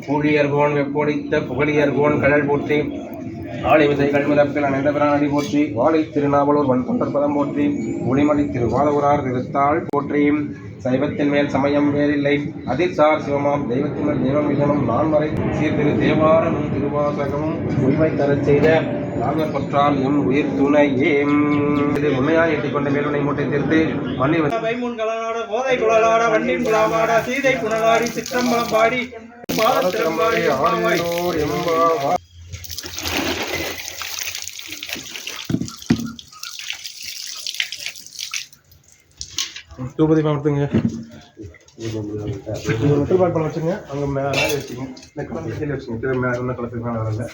பூழியர்கோன் வெப்பொடித்த புகழியர்கோன் கடல் போற்றி ஆலை விசை கல்முதப்பில் அனைந்த பிரானடி போற்றி வாழை திருநாவலூர் வன் தொண்டற்பதம் போற்றி ஒளிமலை திருவாதவரார் திருத்தாள் போற்றி சைவத்தின் மேல் சமயம் வேறில்லை அதிர்சார் சிவமாம் தெய்வத்தின் மேல் தெய்வம் விஜயனும் நான்மறை சீர்திரு தேவாரமும் திருவாசகமும் உரிமை தரச் செய்த நாங்கள் பற்றால் எம் உயிர் துணையே இது உண்மையாக எட்டிக்கொண்ட மேலுனை மூட்டை தீர்த்து மண்ணில் வைமுன் கலனாட கோதை குழலாட வண்டின் குழாமாட சீதை புனலாடி சிற்றம்பலம் பாடி பாதத்திரம்பாடி ஆடியோர் எம்பா தூபதி பார்த்துங்க மெட்டல் பழம் வச்சுங்க அங்கே மேலே வச்சுக்கோங்க நெக்ஸ்ட் கீழே வச்சுங்க மேலே என்ன கலத்துக்கு மேலே வரல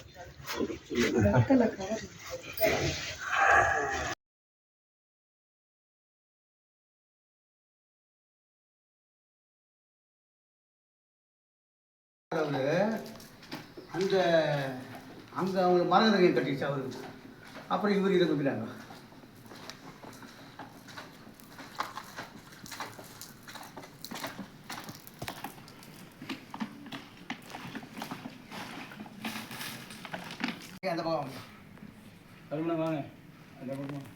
அந்த அங்கே அவங்க மரகதங்கை கட்டிடுச்சு அவருக்கு. அப்புறம் இவர் இதை கும்பிட்டாங்க. அந்த பக்கம் வாங்க அந்த பக்கம்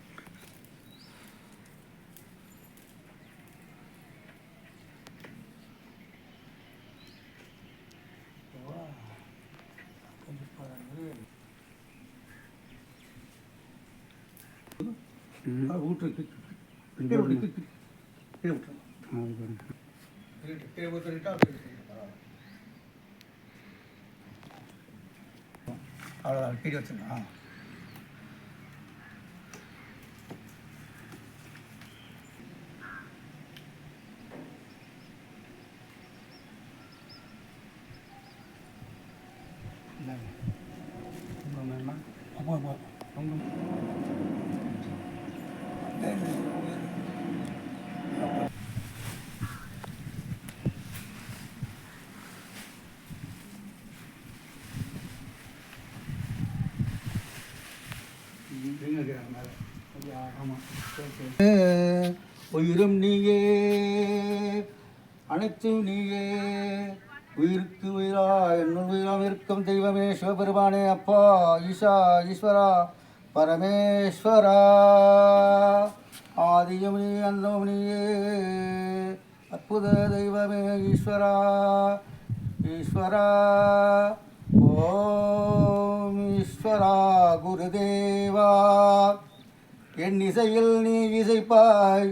அவ்வளோதான் கீழே வச்சுருங்க. உயிரும் நீயே அனைத்தும் நீயே உயிருக்கு உயிரா என்னுள் உயிராம் இருக்கும் தெய்வமே சிவபெருமானே அப்பா ஈஷா ஈஸ்வரா பரமேஸ்வரா ஆதியும் நீ அந்தமும் நீயே அற்புத தெய்வமே ஈஸ்வரா ஈஸ்வரா ஓம் ஈஸ்வரா குருதேவா என் இசையில் நீ இசைப்பாய்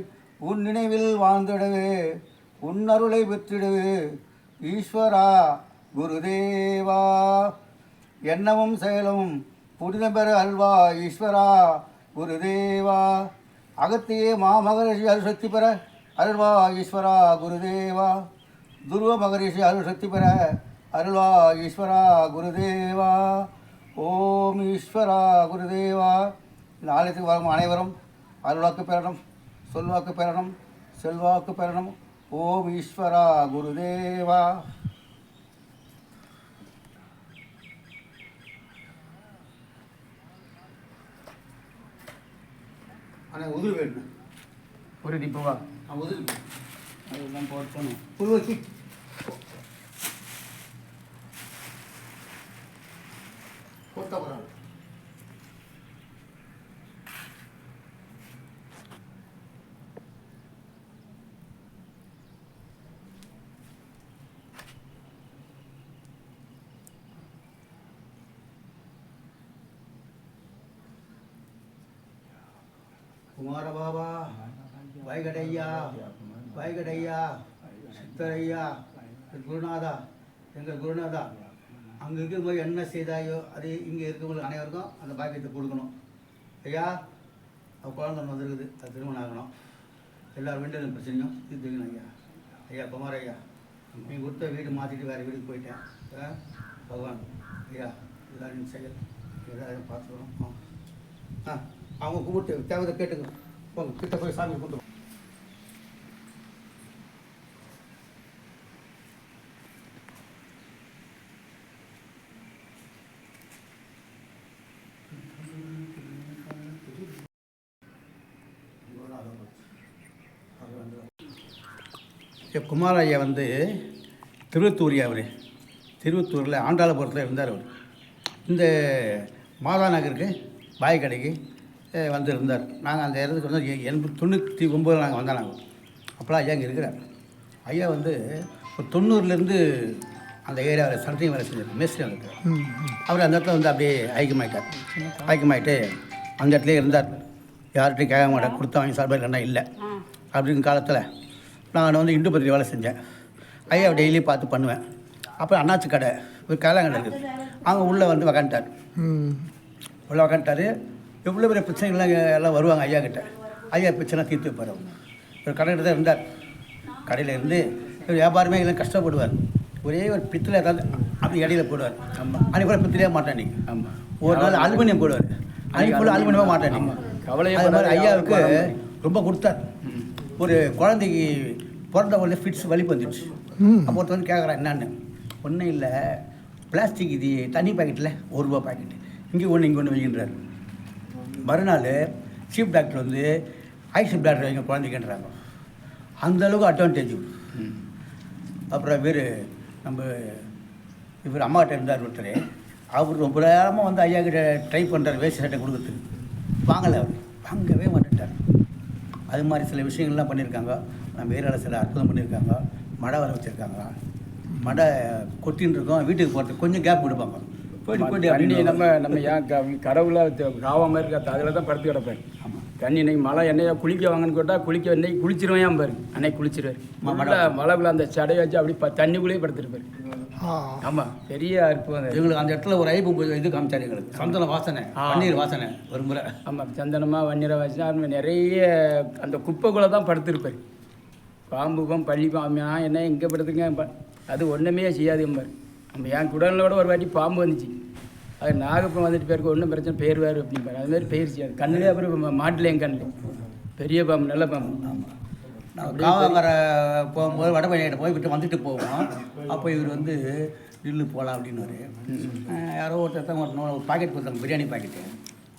உன் நினைவில் வாழ்ந்திடவே உன் அருளை பெற்றிடவே ஈஸ்வரா குருதேவா எண்ணமும் செயலும் புனிதம் பெற அல்வா ஈஸ்வரா குருதேவா அகத்தியே மாமகரிஷி அருள்சக்தி பெற அருள்வா ஈஸ்வரா குருதேவா துருவ மகரிஷி அருள்சக்தி பெற அருள்வா ஈஸ்வரா குருதேவா ஓம் ஈஸ்வரா குருதேவா இந்த ஆலயத்துக்கு வரும் அனைவரும் அருள்வாக்கு பெறணும் சொல்வாக்கு பெறணும் செல்வாக்கு பெறணும் ஓம் ஈஸ்வரா குருதேவா. ஆனால் உதிர் வேணும் ஒரு டிப்பவா உதிர் அதெல்லாம் போட்டணும் புல் வச்சு போட்ட போகிறாங்க. குமார பாபா வைகடையா வைகடையா சித்தரையா குருநாதா எங்கள் குருநாதா அங்கே இருக்கும்போது என்ன செய்தாயோ அது இங்கே இருக்கவங்களுக்கு அனைவருக்கும் அந்த பாக்கியத்தை கொடுக்கணும். ஐயா குழந்தை வந்துருக்குது, அது திருமணம் ஆகணும். எல்லோரும் வேண்டிய பிரச்சனையும் தீர்த்துக்கணும். ஐயா ஐயா குமார் ஐயா நீங்கள் கொடுத்த வீடு மாற்றிட்டு வேறு வீட்டுக்கு போயிட்டேன். பகவான் ஐயா எல்லாரும் செயல் எல்லாரும் பார்த்துக்கணும். அவங்க கும்பிட்டு தேவதை கேட்டுங்க போங்க, கிட்ட போய் சாமி கும்பிட்டு குமாரையா வந்து திருவத்தூரியா அவர் திருவத்தூரில் ஆண்டாளபுரத்தில் இருந்தார் அவர். இந்த மாதா நகருக்கு பாய் கடைக்கு வந்து இருந்தார். நாங்கள் அந்த இடத்துக்கு வந்து 99 நாங்கள் வந்தோம். நாங்கள் அப்போலாம் ஐயா இங்கே இருக்கிறார். ஐயா வந்து ஒரு 90லேருந்து அந்த ஏரியாவில் சண்டை வேலை செஞ்சார், மேஸ்திரி வந்துருக்கார். அவர் அந்த இடத்துல வந்து அப்படியே ஐக்கியமாயிட்டு அந்த இடத்துல இருந்தார். யார்கிட்டையும் கேட்க மாட்டேன், கொடுத்தா வாங்கி சாப்பிட இல்லைன்னா இல்லை அப்படிங்கிற காலத்தில் நான் வந்து இந்து பத்திரிகை வேலை செஞ்சேன். ஐயா டெய்லி பார்த்து பண்ணுவேன். அப்புறம் அண்ணாச்சி கடை ஒரு கடை இருக்குது, அவங்க உள்ளே வந்து உக்காந்துட்டார். உள்ளே உக்காந்துட்டார். எவ்வளோ பெரிய பிரச்சனைகள்லாம் எல்லாம் வருவாங்க ஐயா கிட்ட. ஐயா பிரச்சனை தீர்த்து வைப்பார். ஒரு கடையில் தான் இருந்தார். கடையில் இருந்து வியாபாரமே எல்லாம் கஷ்டப்படுவார். ஒரே ஒரு பித்தளை ஏதாவது அப்படி இடையில போடுவார். ஆமாம், அன்றைக்கி கூட பித்தளையாக மாட்டேன் நீங்கள். ஆமாம், ஒரு நாள் அலுமினியம் போடுவார். அன்றைக்கி ஃபுல்லாக அலுமினியமாக மாட்டேன் நீங்கள். கவலை அது மாதிரி ஐயாவுக்கு ரொம்ப கொடுத்தார். ஒரு குழந்தைக்கு பிறந்த உடனே ஃபிட்ஸ் வலிப்பு வந்துடுச்சு. அப்போ ஒருத்தர் வந்து கேட்குறான் என்னான்னு. ஒன்றும் இல்லை, பிளாஸ்டிக் இது தண்ணி பாக்கெட்டில் ₹1 பாக்கெட்டு இங்கே ஒன்று வைக்கின்றார். மறுநாள் சீஃப் டாக்டர் வந்து ஐசிஎஃப் டாக்டர் வைங்க குழந்தைக்குன்றாங்க. அந்தளவுக்கு அட்வான்டேஜ். அப்புறம் இவர் அம்மாக்கிட்ட இருந்தார் ஒருத்தர். அவர் ரொம்ப நேரமாக வந்து ஐயா கிட்ட ட்ரை பண்ணுறார் வேஸ்ட் சட்டை கொடுக்குறதுக்கு. வாங்கலை, அவர் வாங்கவே மாட்டேன்ட்டார். அது மாதிரி சில விஷயங்கள்லாம் பண்ணியிருக்காங்க. நம்ம ஏரியாவில் சில அற்புதம் பண்ணியிருக்காங்க. மழை வர வச்சுருக்காங்க. மழை கொட்டின்னு இருக்கோம், வீட்டுக்கு போகிறதுக்கு கொஞ்சம் கேப் விடுப்பாங்க. போயிட்டு தண்ணி நம்ம ஏன் கடவுளாக காவாமல் இருக்காது, அதில் தான் படுத்து கிடப்பாரு. ஆமாம், தண்ணி இன்னைக்கு மழை என்னையா குளிக்க வாங்கன்னு கேட்டால் இன்னைக்கு குளிச்சிருவேன் பாரு. அன்னைக்கு குளிச்சிருவார். மழைக்குள்ள அந்த சடையை வச்சு அப்படி தண்ணிக்குள்ளேயே படுத்துருப்பாரு. ஆமாம், பெரிய அற்புதம். எங்களுக்கு அந்த இடத்துல ஒரு ஐப்பு இது காமிச்சாரு எங்களுக்கு. சந்தன வாசனை, பன்னீர் வாசனை ஒரு முறை. ஆமாம், சந்தனமாக வண்ணீரை வாசனை நிறைய அந்த குப்பைக்குள்ளே தான் படுத்துருப்பார். பாம்புக்கும் பள்ளி பாம்பு என்ன எங்கே படுத்துங்க, அது ஒன்றுமே செய்யாது பாரு. நம்ம என் குடலோட ஒரு வாட்டி பாம்பு வந்துச்சு. அது நாகப்பம் வந்துட்டு பேருக்கு ஒன்றும் பிரச்சனை, பேர் வேறு அப்படிம்பாரு. அதுமாதிரி பெயர் செய்யாது. கண்ணுலேயே அப்புறம் மாட்டில் என் கண்ணில் பெரிய பாம்பு, நல்ல பாம்பு. ஆமாம், நாங்கள் காவாங்கர போகும்போது வடபழனிகிட்ட போய் விட்டு வந்துட்டு போவோம். அப்போ இவர் வந்து நில்லு போகலாம் அப்படின்னாரு. யாரோ ஒருத்தர் ஒரு பாக்கெட் கொடுத்தாங்க, பிரியாணி பாக்கெட்டு.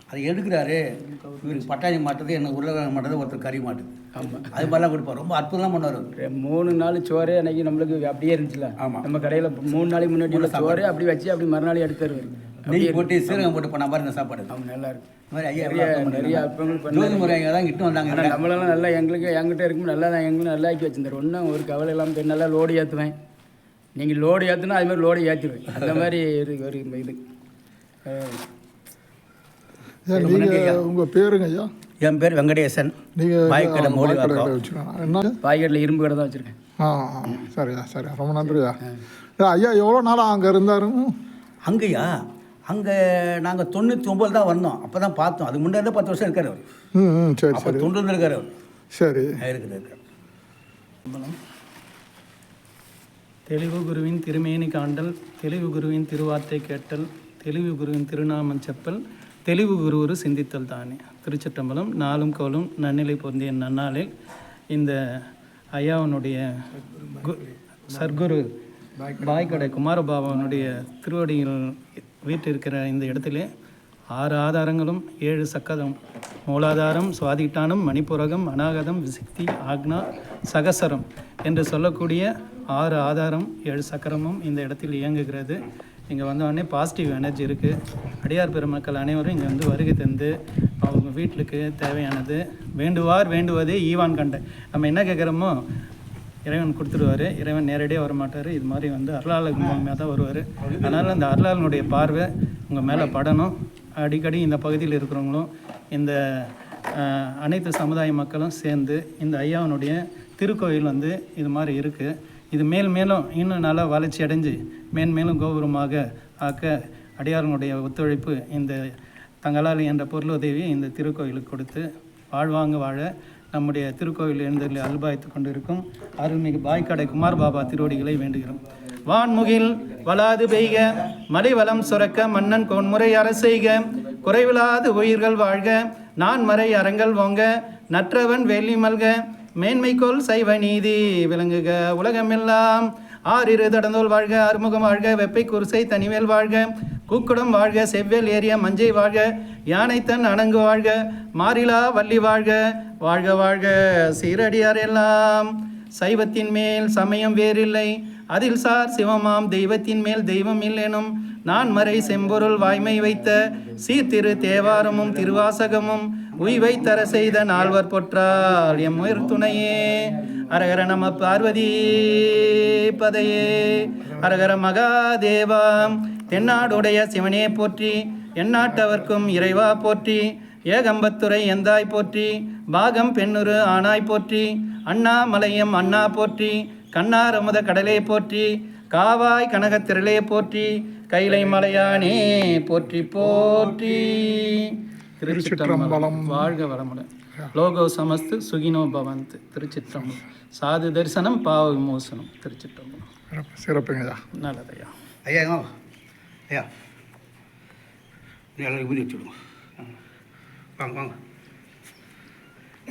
அதை எடுக்கிறாரு. இவருக்கு பட்டாணி மாட்டுறது, என்ன உருளைக்கிழங்கு மாட்டுறது, ஒருத்தர் கறி மாட்டுது. ஆமாம், அது மாதிரிலாம் கொடுப்பார். ரொம்ப அற்புதமாக பண்ணுவார். 3 நாள் சோறு அன்றைக்கி நம்மளுக்கு அப்படியே இருந்துச்சுல. ஆமாம், நம்ம கடையில் 3 நாளைக்கு முன்னாடி உள்ள சோறு அப்படி வச்சு அப்படி மறுநாள் எடுத்துருவார். நெய் போட்டு சீரகம் போட்டு பண்ண மாதிரி இந்த சாப்பாடு. அவங்க நல்லா இருக்கும். இந்த மாதிரி ஐயா நிறைய அற்புதங்கள் பண்ணி முறைங்க தான் கிட்ட வந்தாங்க. நம்மளெல்லாம் நல்லா எங்கிட்ட இருக்கும் நல்லா தான் எங்களும் நல்லா ஆக்கி வச்சுருந்தார். ஒன்றும் ஒரு கவலை இல்லாமல் நல்லா லோடு ஏற்றுவேன். நீங்கள் லோடு ஏற்றுனா அது மாதிரி லோடு ஏற்றிடுவேன். அந்த மாதிரி ஒரு இது. உங்கள் பேருங்க ஐயா? என் பேர் வெங்கடேசன். நீங்கள் பாய்க்கடை மோடி என்ன பாய்க்கடையில் இரும்பு கடை தான் வச்சுருக்கேன். சரியா சரியா, ரொம்ப நன்றியா. ஐயா எவ்வளோ நாளாக அங்கே இருந்தாருங்க? அங்கேயா? அங்கே நாங்கள் 99 தான் வந்தோம். அப்போ தான் பார்த்தோம். அதுக்கு முன்னாடி 10 வருஷம் இருக்கார் அவர். சரி அப்போ சரி 90 இருக்கார் அவர். சரி, இருக்கிறார். தெளிவு குருவின் திருமேனி காண்டல், தெளிவு குருவின் திருவார்த்தை கேட்டல், தெளிவு குருவின் திருநாமம் செப்பல், தெளிவு குரு சிந்தித்தல் தானே. திருச்சிற்றம்பலம். நாளும் கோலும் நன்னிலை பொருந்திய நன்னாளில் இந்த ஐயாவனுடைய சர்க்குரு பாய்க்கடை குமாரபாபாவனுடைய திருவடியில் வீட்டிருக்கிற இந்த இடத்திலே 6 ஆதாரங்களும் 7 சக்கரம், மூலாதாரம், சுவாதிட்டானம், மணிப்புரகம், அநாகதம், விசிக்தி, ஆக்னா, சகசரம் என்று சொல்லக்கூடிய 6 ஆதாரம் 7 சக்கரமும் இந்த இடத்தில் இயங்குகிறது. இங்கே வந்தோடனே பாசிட்டிவ் எனர்ஜி இருக்குது. அடியார் பெருமக்கள் அனைவரும் இங்கே வந்து வருகை தந்து அவங்க வீட்டுக்கு தேவையானது வேண்டுவார் வேண்டுவதே ஈவான் கண்ட. நம்ம என்ன கேட்குறோமோ இறைவன் கொடுத்துருவார். இறைவன் நேரடியாக வரமாட்டார். இது மாதிரி வந்து அருளாளர் மூலமாக தான் வருவார். அதனால் அந்த அருளாளனுடைய பார்வை உங்கள் மேலே படணும். அடிக்கடி இந்த பகுதியில் இருக்கிறவங்களும் இந்த அனைத்து சமுதாய மக்களும் சேர்ந்து இந்த ஐயாவனுடைய திருக்கோயில் வந்து இது மாதிரி இருக்குது. இது மேலும் இன்னும் நல்லா வளர்ச்சி அடைஞ்சு மேன்மேலும் கோபுரமாக ஆக்க அடியார்களுடைய ஒத்துழைப்பு இந்த தங்களால் என்ற பொருளுதவி இந்த திருக்கோயிலுக்கு கொடுத்து வாழ்வாங்க வாழ நம்முடைய திருக்கோயில் எழுந்தருளி அல்பாய்த்து கொண்டிருக்கும் அருள்மிகு பாய்க்கடை குமார் பாபா திருவடிகளை வேண்டுகிறோம். வான்முகில் வளாது பெய்க, மலை வளம் சுரக்க, மன்னன் கோன்முறை அரசெய்க, குறைவிலாது உயிர்கள் வாழ்க, நான் மறை அறங்கள் ஓங்க, நற்றவன் வெள்ளி மல்க, மேன்மைக்கோள் சைவ நீதி விளங்குக உலகமெல்லாம். 6 தடந்தோல் வாழ்க, அறுமுகம் வாழ்க, வெப்பை குருசை தனிவேல் வாழ்க, கூக்குடம் வாழ்க, செவ்வேல் ஏரிய மஞ்சை வாழ்க, யானைத்தன் அணங்கு வாழ்க, மாறிலா வள்ளி வாழ்க, வாழ்க வாழ்க சீரடியார் எல்லாம். சைவத்தின் மேல் சமயம் வேறில்லை, அதில் சார் சிவமாம் தெய்வத்தின் மேல் தெய்வம் இல்லெனும் நான் மறை செம்பொருள் வாய்மை வைத்த சீர்திரு தேவாரமும் திருவாசகமும் உய்வை தர செய்த நால்வர் பொற்றால் எம்முயிர் துணையே. அரகர நம பார்வதி பதையே. அரகர மகாதேவா. தென்னாடுடைய சிவனே போற்றி, எந்நாட்டவர்க்கும் இறைவா போற்றி, ஏகம்பத்துரை எந்தாய் போற்றி, பாகம் பெண்ணுரு ஆனாய் போற்றி, அண்ணாமலையம் அண்ணா போற்றி, கண்ணார் அமுத கடலே போற்றி, காவாய் கனகத்திரளே போற்றி, கைலை மலையானே போற்றி போற்றி. திருச்சிற்றம்பலம். வாழ்க வளமுடன். லோகோ சமஸ்து சுகினோ பவந்து. திருச்சிற்றம்பலம். சாது தரிசனம் பாவ விமோசனம். திருச்சிற்றம்பலம். சிறப்புங்கய்யா. நல்லதையா. ஐயா ஐயா எல்லாரும் ஊதி வச்சுடுவோம். வாங்க வாங்க.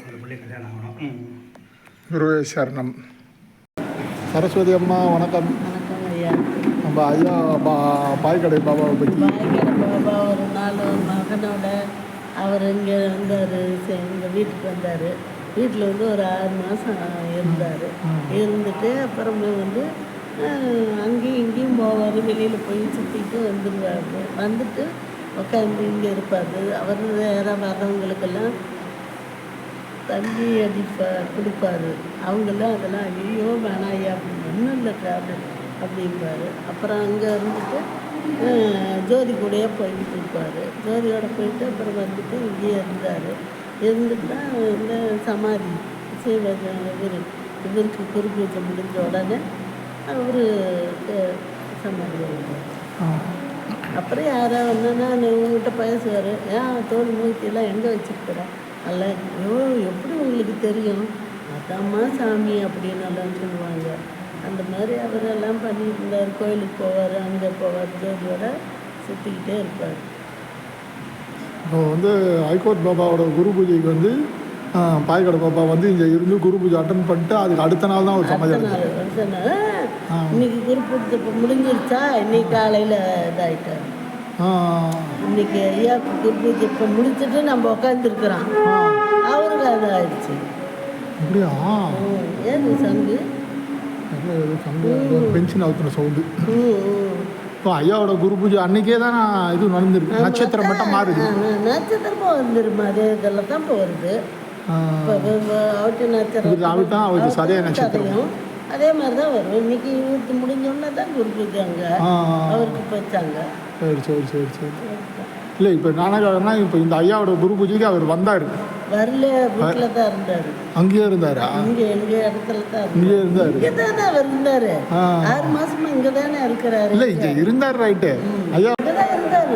ஒரு பிள்ளை கல்யாணம் ஆகணும். குருவே சரணம். சரஸ்வதி அம்மா வணக்கம். வணக்கம் ஐயா. நம்ம ஐயா பாய்கடை பாபாவை பற்றி. பாய்கடை பாபா ஒரு நாள் மகனோட அவர் இங்கே வந்தார், எங்கள் வீட்டுக்கு வந்தார். வீட்டில் வந்து ஒரு 6 மாதம் இருந்தார். இருந்துட்டு அப்புறமே வந்து அங்கேயும் இங்கேயும் போவார், வெளியில் போய் சுற்றிட்டு வந்துடுவார். வந்துட்டு உட்காந்து இங்கே இருப்பார். அவர் வேறு வர்றவங்களுக்கெல்லாம் தண்ணி கொடுப்பாரு. அவங்கெல்லாம் அதெல்லாம் ஐயோ வேணாம் ஐயா அப்படின்னு ஒன்றும் இல்லை காரணம் அப்படிம்பார். அப்புறம் அங்கே இருந்துட்டு ஜோதி கூடயே போய்கிட்டு இருப்பார். ஜோதியோட போயிட்டு அப்புறம் வந்துட்டு இங்கேயே இருந்தார். இருந்துட்டு தான் இந்த சமாதி இவருக்கு குரு பூஜை முடிஞ்ச உடனே அவர் சமாதி ஆகிட்டார். அப்புறம் யாராவது வந்தோன்னா உங்கள்கிட்ட பேசுவார், ஏன் தோல் மூர்த்தியெல்லாம் எங்கே வச்சுருக்கிறேன் அல்ல, ஐயோ எப்படி உங்களுக்கு தெரியும், அதாம்மா சாமி அப்படின்னு எல்லாம் சொல்லுவாங்க. அந்த மாதிரி அவரெல்லாம் பண்ணிட்டு இருந்தார். கோயிலுக்கு போவார், அங்கே போவார், ஜோதியோட சுற்றிக்கிட்டே இருப்பார். இப்போ வந்து ஹைகோர்ட் பாபாவோட குரு பூஜைக்கு வந்து பாய்கடை பாபா வந்து இங்கே இருந்து குரு பூஜை அட்டன் பண்ணிட்டு அதுக்கு அடுத்த நாள் தான் ஒரு சமாதி. அடுத்த நாள் இன்னைக்கு குரு பூஜை இப்போ முடிஞ்சிருச்சா, இன்னைக்கு காலையில் இதாகிட்டார். இன்னைக்கு ஐயா குரு பூஜை இப்போ முடிச்சுட்டு நம்ம உட்காந்துருக்குறோம். அவருக்கு அது ஆயிடுச்சு. அப்படியா? ஏது சங்கு பென்ஷன் அவுத்துன சவுண்டு. இப்போ ஐயாவோட குரு பூஜை அன்னைக்கே தான் இது நடந்துருக்கு. நட்சத்திரம் மட்டும் மாறுது. நட்சத்திரமும் வந்துருமா, அதே இதெல்லாம் தான் இப்போ வருது. அவுட்டு நட்சத்திரம் அவருக்கு சதய நட்சத்திரம் அதே மாதிரி தான் வரும். இன்னைக்கு இவருக்கு முடிஞ்சோடனே தான் குரு பூஜை அங்கே அவருக்கு போச்சாங்க. சரி சரி சரி சரி. இல்லை இப்போ நானகம்னா இப்போ இந்த ஐயாவோட குரு பூஜைக்கு அவர் வந்தார். வரல, வீட்டில் தான் இருந்தார். அங்கேயே இருந்தாரா? இங்கே எங்கள் இடத்துல தான் இங்கே இருந்தார். இங்கே தானே அவர் இருந்தார். 6 மாசமா இங்கே தானே இருக்கிறாரு. இல்லை இங்கே இருந்தார். ரைட்டு. ஐயா இங்கே தான் இருந்தார்.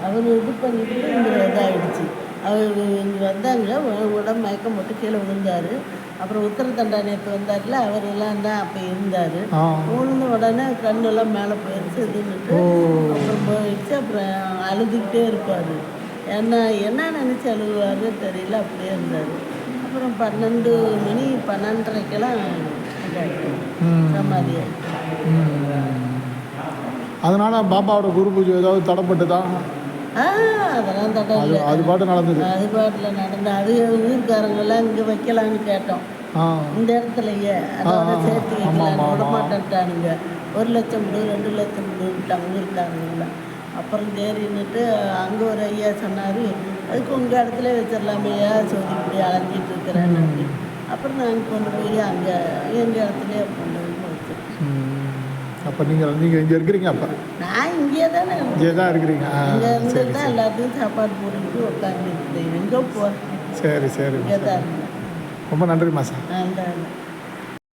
அவர் இது பண்ணிட்டு இங்கே இதாகிடுச்சு. அவர் இங்கே வந்தாங்க, உடம்பு மயக்கம் போட்டு கீழே விழுந்தார். அப்புறம் உத்தரத்தண்டா நேற்று வந்தார்ல, அவர் எல்லாம் தான் அப்போ இருந்தார். விழுந்த உடனே கண்ணெல்லாம் மேலே போயிடுச்சு. இதுன்னுட்டு அப்புறம் போயிடுச்சு. அப்புறம் அழுதுகிட்டே இருப்பார். என்ன நினச்சி அழுகுவாரு தெரியல, அப்படியே இருந்தார். அப்புறம் 12 மணி 12:30க்கெல்லாம் சமாதி ஆகிட்டு. அதனால பாபாவோட குரு பூஜை ஏதாவது தடைப்பட்டுதான்? அதெல்லாம் தடை இல்லை. அது பாட்டு நடந்தது. அது பாட்டில் நடந்த அது ஊர்க்காரங்கெல்லாம் இங்கே வைக்கலான்னு கேட்டோம். இந்த இடத்துலையே அதோட சேர்த்து வைக்கலான்னு விட மாட்டேன்ட்டானுங்க. 1 லட்சம் கொடு 2 லட்சம் கொடுட்டாங்க ஊர்க்காரங்களாம். அப்புறம் சரின்னுட்டு அங்கே ஒரு ஐயா சொன்னார், அதுக்கு உங்கள் இடத்துல வச்சிடலாமே, சொல்லி இப்படி அலைஞ்சிட்டு இருக்கிறேன்னு. அப்புறம் நாங்கள் கொண்டு போய் அங்கே எங்கள் இடத்துலையே கொண்டு போய் வச்சிருக்கோம். அப்போ நீங்கள் இங்கே இருக்கிறீங்க? அப்போ நான் இங்கே தானே இங்கே தான் இருக்கிறீங்க. இங்கே இருந்து தான் எல்லாத்தையும் சாப்பாடு போட்டுட்டு உட்காந்துருக்கேன். எங்கே போ. சரி சரி. இங்கே தான் இருந்தேன். ரொம்ப நன்றி மாசா. அந்த